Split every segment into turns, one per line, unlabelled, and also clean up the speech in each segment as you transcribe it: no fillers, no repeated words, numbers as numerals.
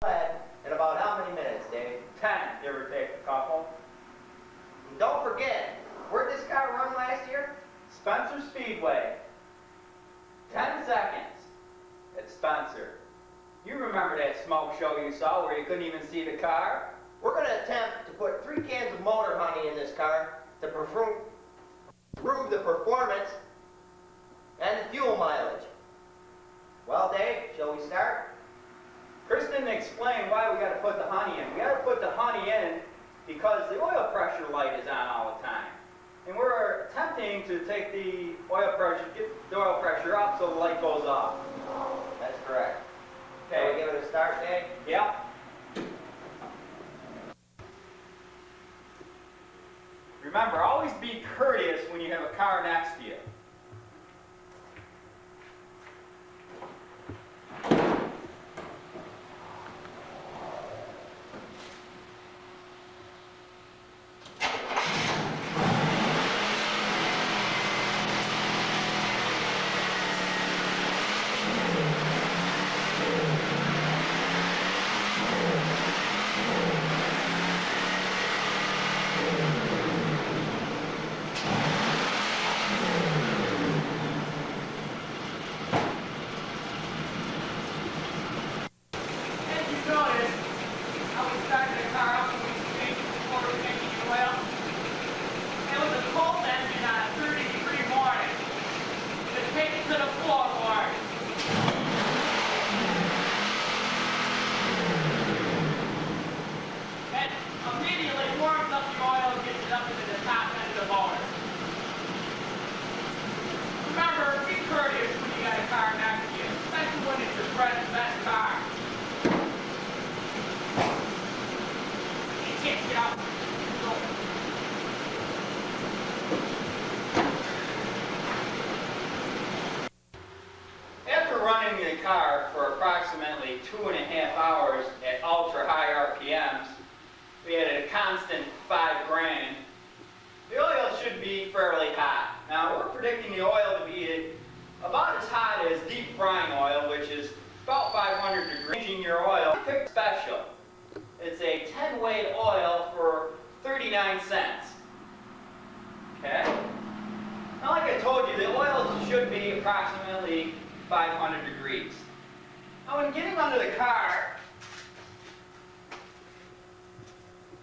In about how many minutes, Dave?
10, give or take a couple.
And don't forget, where'd this car run last year?
Spencer Speedway. 10 seconds at Spencer. You remember that smoke show you saw where you couldn't even see the car?
We're going to attempt to put 3 cans of motor honey in this car to improve the performance and the fuel mileage. Well, Dave, shall we start?
Chris didn't explain why we got to put the honey in. We got to put the honey in because the oil pressure light is on all the time. And we're attempting to take the oil pressure, get the oil pressure up so the light goes off.
That's correct.
Okay.
Shall we give it a start, Dave?
Yep. Remember, always be courteous when you have a car next to you. After running the car for approximately 2.5 hours at ultra high RPMs, we had a constant 5 grand. The oil should be fairly hot. Now we're predicting the oil to be about as hot as deep frying oil, which is about 500 degrees. Changing your oil, pick special. It's a 10 weight oil for 39 cents. Okay? Now like I told you, the oil should be approximately 500 degrees. Now when getting under the car,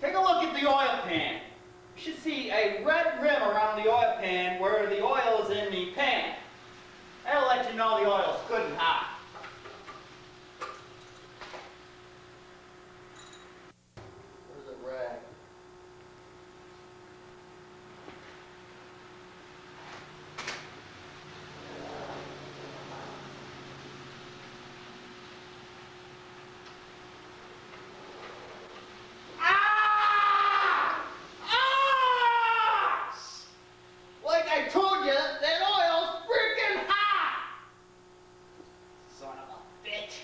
take a look at the oil pan. You should see a red rim around the oil pan where the oil is in the pan. That'll let you know the oil's good and hot.
Where's the rag? Like I told you, that oil's freaking hot! Son of a bitch.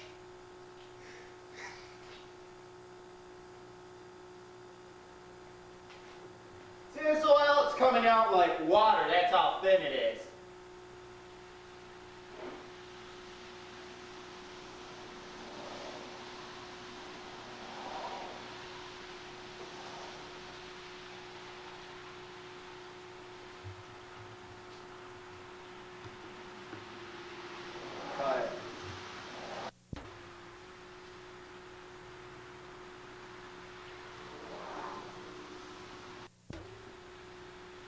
See this oil? It's coming out like water. That's how thin it is.
Cut it.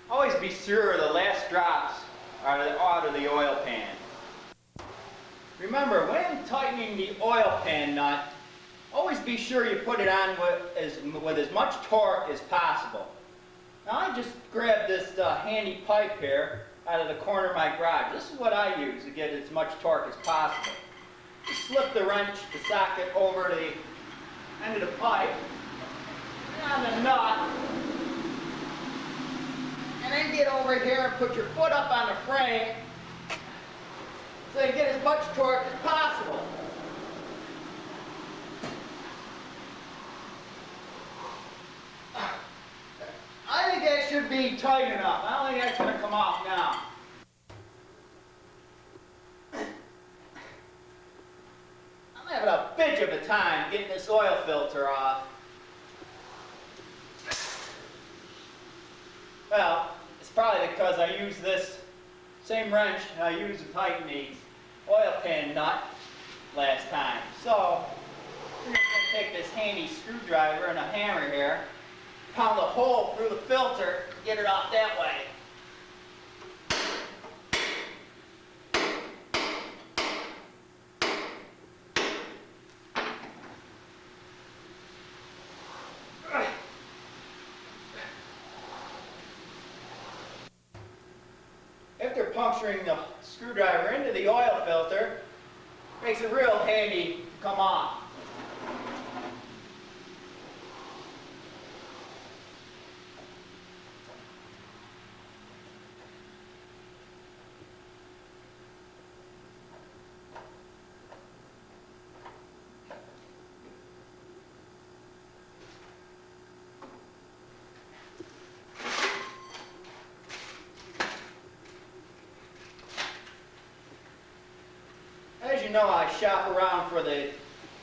Always be sure the last drops are out of the oil pan. Remember, when tightening the oil pan nut, always be sure you put it on with as much torque as possible. Now I just grabbed this handy pipe here out of the corner of my garage. This is what I use to get as much torque as possible. Just slip the wrench, the socket over the end of the pipe, and on the nut, and then get over here and put your foot up on the frame so you get as much torque as possible. I think that should be tight enough. I don't think that's going to come off now. I'm having a bitch of a time getting this oil filter off. Well, it's probably because I use this same wrench I used to tighten the oil pan nut last time. So, we're just going to take this handy screwdriver and a hammer here, pound a hole through the filter, get it off that way. After puncturing the screwdriver into the oil filter, makes it real handy to come off. As you know, I shop around for the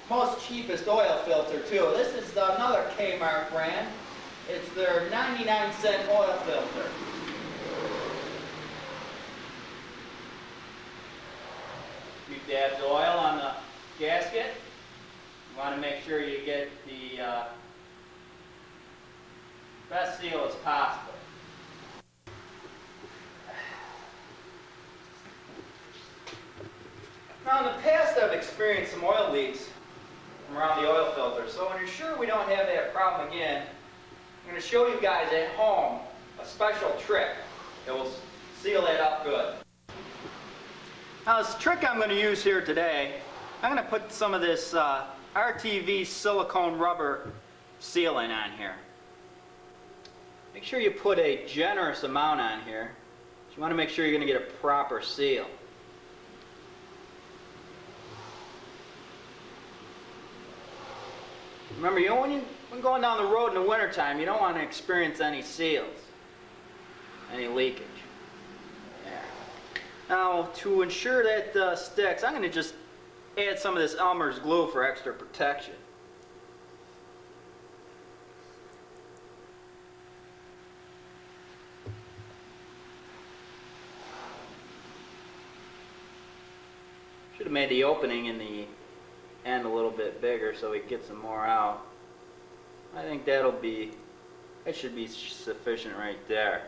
most cheapest oil filter too. This is another Kmart brand. It's their 99-cent oil filter. You dab the oil on the gasket. You want to make sure you get the best seal as possible. Now in the past I've experienced some oil leaks from around the oil filter, so when you're sure we don't have that problem again, I'm going to show you guys at home a special trick that will seal that up good. Now this trick I'm going to use here today, I'm going to put some of this RTV silicone rubber sealant on here. Make sure you put a generous amount on here. You want to make sure you're going to get a proper seal. Remember, when going down the road in the wintertime, you don't want to experience any seals, any leakage. There. Now, to ensure that sticks, I'm going to just add some of this Elmer's glue for extra protection. Should have made the opening in the end a little bit bigger so we can get some more out. I think that should be sufficient right there.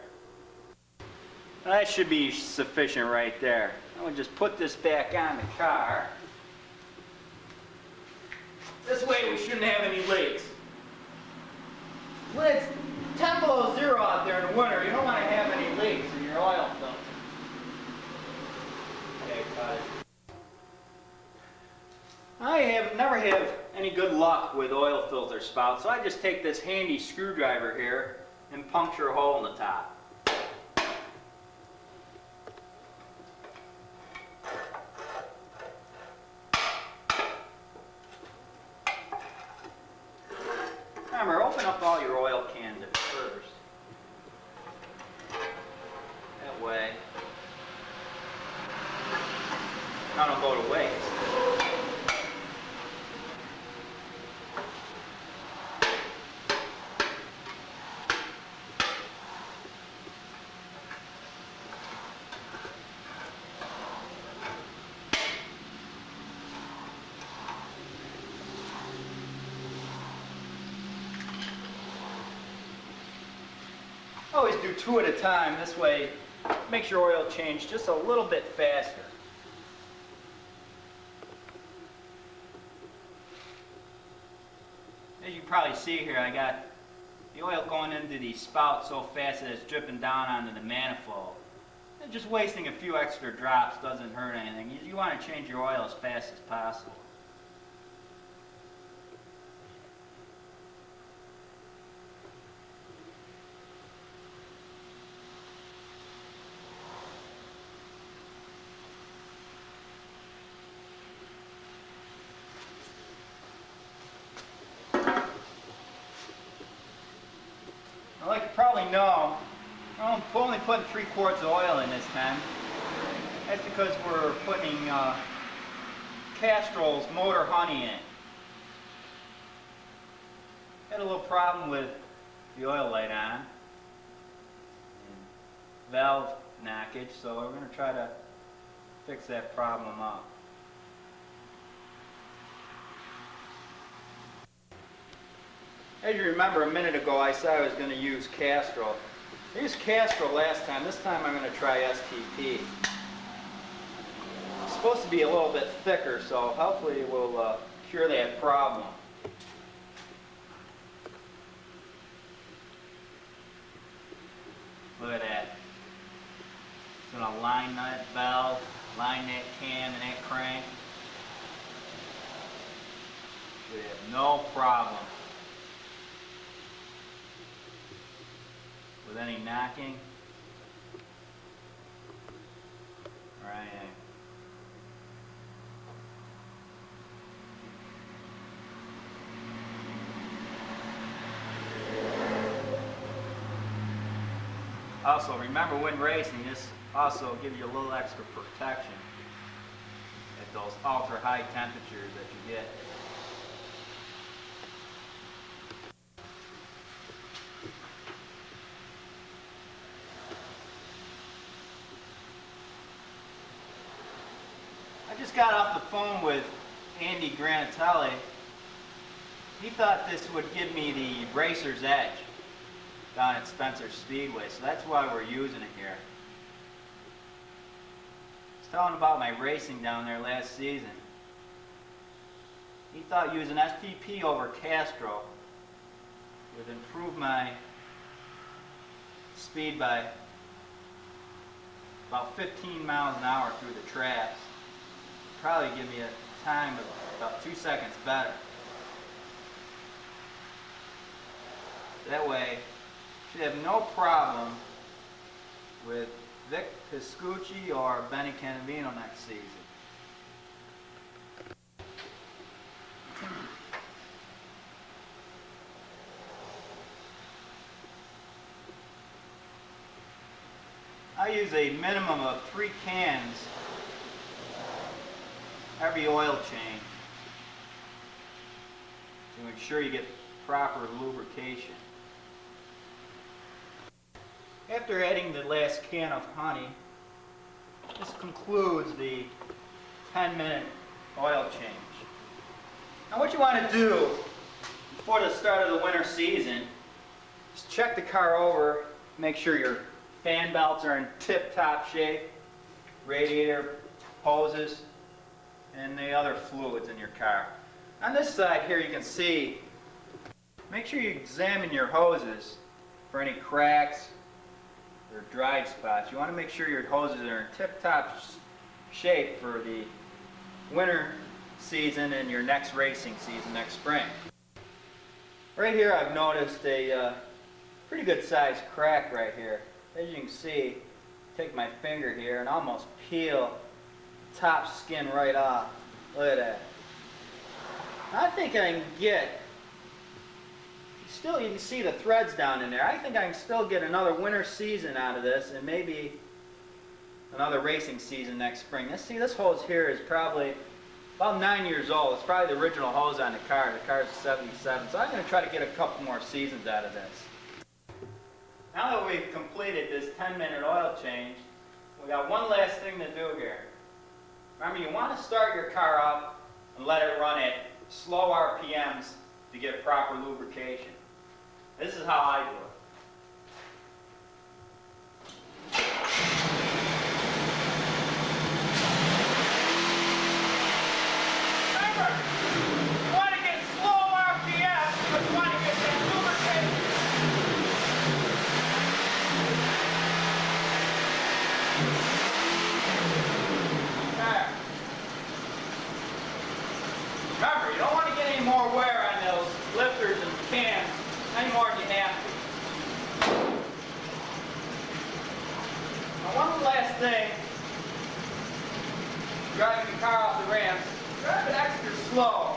That should be sufficient right there. I'm going to just put this back on the car. This way we shouldn't have any leaks. When it's 10 below zero out there in the winter, you don't want to have any leaks in your oil filter. Okay, cut it. I never have any good luck with oil filter spouts, so I just take this handy screwdriver here and puncture a hole in the top. Remember, open up all your oil cans at first. That way, none will go to waste. Always do 2 at a time. This way, makes your oil change just a little bit faster. As you can probably see here, I got the oil going into the spout so fast that it's dripping down onto the manifold. And just wasting a few extra drops doesn't hurt anything. You want to change your oil as fast as possible. Like you probably know, I'm only putting 3 quarts of oil in this time. That's because we're putting Castrol's Motor Honey in. Had a little problem with the oil light on and valve knockage, so we're going to try to fix that problem up. As you remember, a minute ago I said I was going to use Castrol. I used Castrol last time. This time I'm going to try STP. It's supposed to be a little bit thicker, so hopefully it will cure that problem. Look at that. It's going to line that valve, line that can and that crank. Should have no problem with any knocking or anything. Also, remember when racing, this also gives you a little extra protection at those ultra high temperatures that you get. I just got off the phone with Andy Granatelli. He thought this would give me the racer's edge down at Spencer Speedway, so that's why we're using it here. I was telling about my racing down there last season. He thought using STP over Castrol would improve my speed by about 15 miles an hour through the tracks. Probably give me a time of about 2 seconds better. That way, should have no problem with Vic Piscucci or Benny Canavino next season. I use a minimum of 3 cans every oil change to ensure you get proper lubrication. After adding the last can of honey, this concludes the 10-minute oil change. Now what you want to do before the start of the winter season is check the car over, make sure your fan belts are in tip-top shape, radiator hoses, and the other fluids in your car. On this side here you can see, make sure you examine your hoses for any cracks or dried spots. You want to make sure your hoses are in tip-top shape for the winter season and your next racing season next spring. Right here I've noticed a pretty good sized crack right here. As you can see, take my finger here and almost peel top skin right off. Look at that. I think I can get, still you can see the threads down in there. I think I can still get another winter season out of this and maybe another racing season next spring. Let's see, this hose here is probably about 9 years old. It's probably the original hose on the car. The car's 77. So I'm going to try to get a couple more seasons out of this. Now that we've completed this 10-minute oil change, we got one last thing to do here. Remember, you want to start your car up and let it run at slow RPMs to get proper lubrication. This is how I do it. Remember, you want to get slow RPMs, but you want to get that lubrication. Remember, you don't want to get any more wear on those lifters and cans any more than you have to. Now, one last thing, driving the car off the ramps, drive it extra slow.